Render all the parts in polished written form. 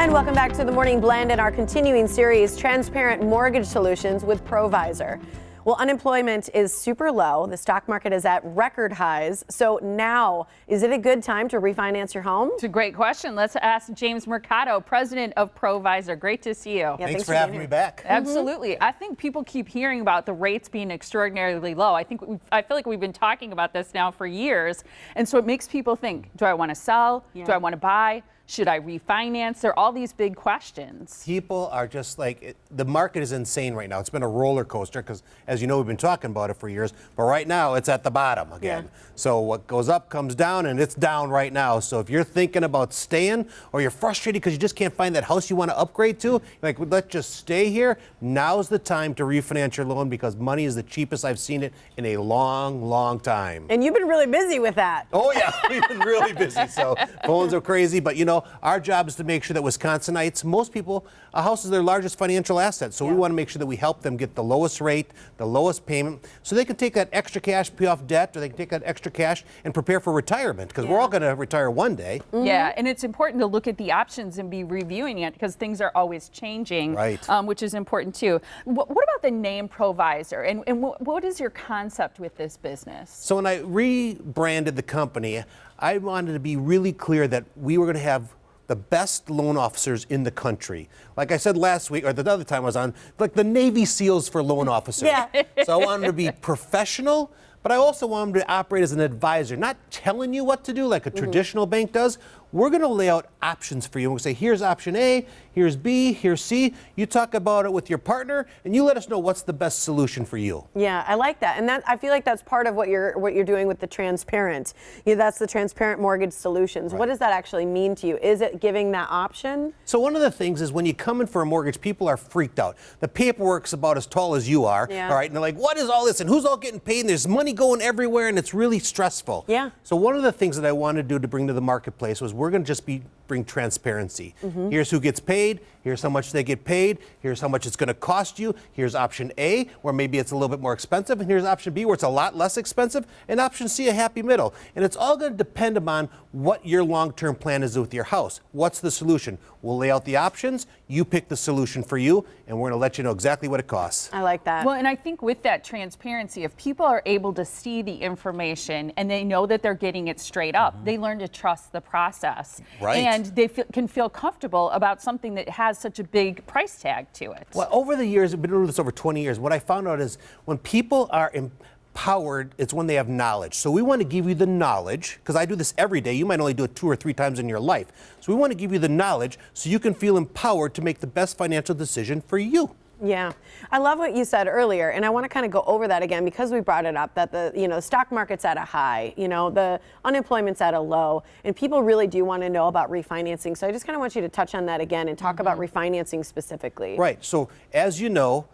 And welcome back to the Morning Blend and our continuing series, Transparent Mortgage Solutions with ProVisor. Well, unemployment is super low. The stock market is at record highs. So now, is it a good time to refinance your home? It's a great question. Let's ask James Mercado, president of ProVisor. Great to see you. Yeah, thanks for having me back. Absolutely. I think people keep hearing about the rates being extraordinarily low. I feel like we've been talking about this now for years. And so it makes people think, do I want to sell? Yeah. Do I want to buy? Should I refinance? There are all these big questions. People are just like, the market is insane right now. It's been a roller coaster because, as you know, we've been talking about it for years. But right now, it's at the bottom again. Yeah. So what goes up comes down, and it's down right now. So if you're thinking about staying, or you're frustrated because you just can't find that house you want to upgrade to, like, let's just stay here, now's the time to refinance your loan because money is the cheapest I've seen it in a long, long time. And you've been really busy with that. Oh, yeah, we've been really busy. So phones are crazy. But, you know, our job is to make sure that Wisconsinites, most people, a house is their largest financial asset. So we want to make sure that we help them get the lowest rate, the lowest payment, so they can take that extra cash, pay off debt, or they can take that extra cash and prepare for retirement, because we're all going to retire one day. Yeah, and it's important to look at the options and be reviewing it because things are always changing, Right. Which is important too. What about the name ProVisor, and what is your concept with this business? So when I rebranded the company, I wanted to be really clear that we were going to have the best loan officers in the country. Like I said last week, or the other time I was on, like the Navy SEALs for loan officers. Yeah. So I wanted to be professional, but I also wanted to operate as an advisor, not telling you what to do like a traditional bank does. We're going to lay out options for you. We'll say, here's option A, here's B, here's C. You talk about it with your partner, and you let us know what's the best solution for you. Yeah, I like that. And that, I feel like that's part of what you're doing with the transparent. That's the transparent mortgage solutions. Right. What does that actually mean to you? Is it giving that option? So one of the things is when you come in for a mortgage, people are freaked out. The paperwork's about as tall as you are, Yeah. all right? And they're like, what is all this? And who's all getting paid? And there's money going everywhere, and it's really stressful. Yeah. So one of the things that I wanted to do to bring to the marketplace was we're going to just bring transparency. Here's who gets paid. Here's how much they get paid. Here's how much it's going to cost you. Here's option A, where maybe it's a little bit more expensive. And here's option B, where it's a lot less expensive. And option C, a happy middle. And it's all going to depend upon what your long-term plan is with your house. What's the solution? We'll lay out the options. You pick the solution for you, and we're going to let you know exactly what it costs. I like that. Well, and I think with that transparency, if people are able to see the information and they know that they're getting it straight up, they learn to trust the process. Right. And they can feel comfortable about something that has such a big price tag to it. Well, over the years, I've been doing this over 20 years, what I found out is when people are empowered, it's when they have knowledge. So we want to give you the knowledge, because I do this every day. You might only do it 2 or 3 times in your life. So we want to give you the knowledge so you can feel empowered to make the best financial decision for you. Yeah, I love what you said earlier, and I want to kind of go over that again because we brought it up that the stock market's at a high, the unemployment's at a low, and people really do want to know about refinancing. So I just kind of want you to touch on that again and talk about refinancing specifically. Right. So as you know,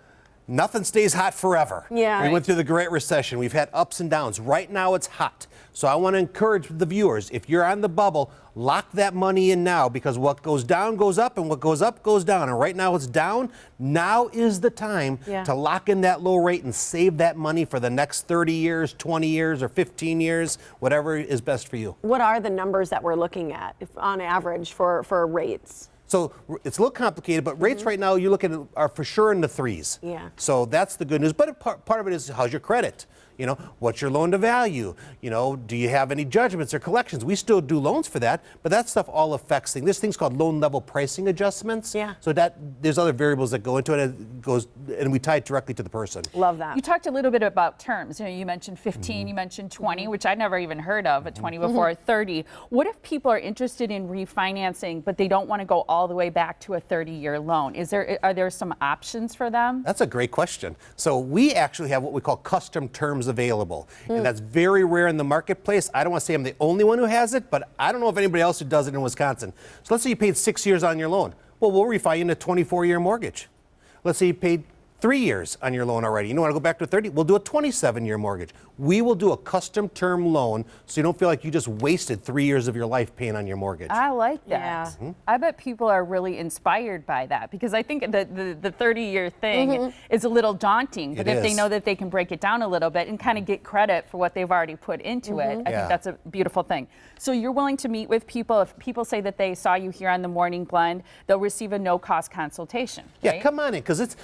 nothing stays hot forever. Yeah. We went through the Great Recession. We've had ups and downs. Right now it's hot. So I want to encourage the viewers, if you're on the bubble, lock that money in now, because what goes down goes up and what goes up goes down. And right now it's down. Now is the time to lock in that low rate and save that money for the next 30 years, 20 years, or 15 years, whatever is best for you. What are the numbers that we're looking at on average for rates? So it's a little complicated, but rates right now you look at are for sure in the 3s. Yeah. So that's the good news. But part of it is, how's your credit? What's your loan to value? Do you have any judgments or collections? We still do loans for that, but that stuff all affects things. There's things called loan level pricing adjustments. Yeah. So there's other variables that go into it, and we tie it directly to the person. Love that. You talked a little bit about terms. You mentioned 15, you mentioned 20, which I'd never even heard of, at 20 before 30. What if people are interested in refinancing, but they don't want to go all the way back to a 30-year loan? Are there some options for them? That's a great question. So we actually have what we call custom terms available, and that's very rare in the marketplace. I don't want to say I'm the only one who has it, but I don't know of anybody else who does it in Wisconsin. So let's say you paid 6 years on your loan. Well, we'll refi you in a 24-year mortgage. Let's say you paid 3 years on your loan already. You don't want to go back to 30? We'll do a 27-year mortgage. We will do a custom term loan so you don't feel like you just wasted 3 years of your life paying on your mortgage. I like that. Yeah. I bet people are really inspired by that because I think the 30-year thing is a little daunting. But if they know that they can break it down a little bit and kind of get credit for what they've already put into it, I think that's a beautiful thing. So you're willing to meet with people. If people say that they saw you here on the Morning Blend, they'll receive a no-cost consultation. Yeah, right? come on in, because it's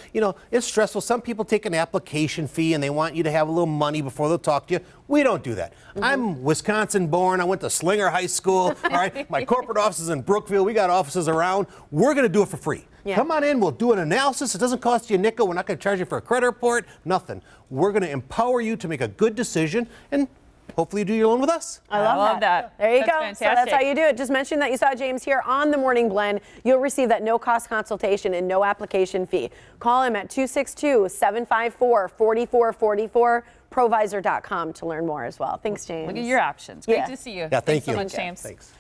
stressful. Some people take an application fee and they want you to have a little money before they'll talk to you. We don't do that. I'm Wisconsin born. I went to Slinger High School. All right, my corporate office is in Brookfield. We got offices around. We're going to do it for free. Yeah. Come on in. We'll do an analysis. It doesn't cost you a nickel. We're not going to charge you for a credit report. Nothing. We're going to empower you to make a good decision and hopefully you do your loan with us. I love that. There you That's go. fantastic. So that's how you do it. Just mention that you saw James here on the Morning Blend. You'll receive that no-cost consultation and no application fee. Call him at 262-754-4444, ProVisor.com to learn more as well. Thanks, James. Look at your options. Great Yeah. to see you. Yeah, thank Thanks you. so much, James. Thanks.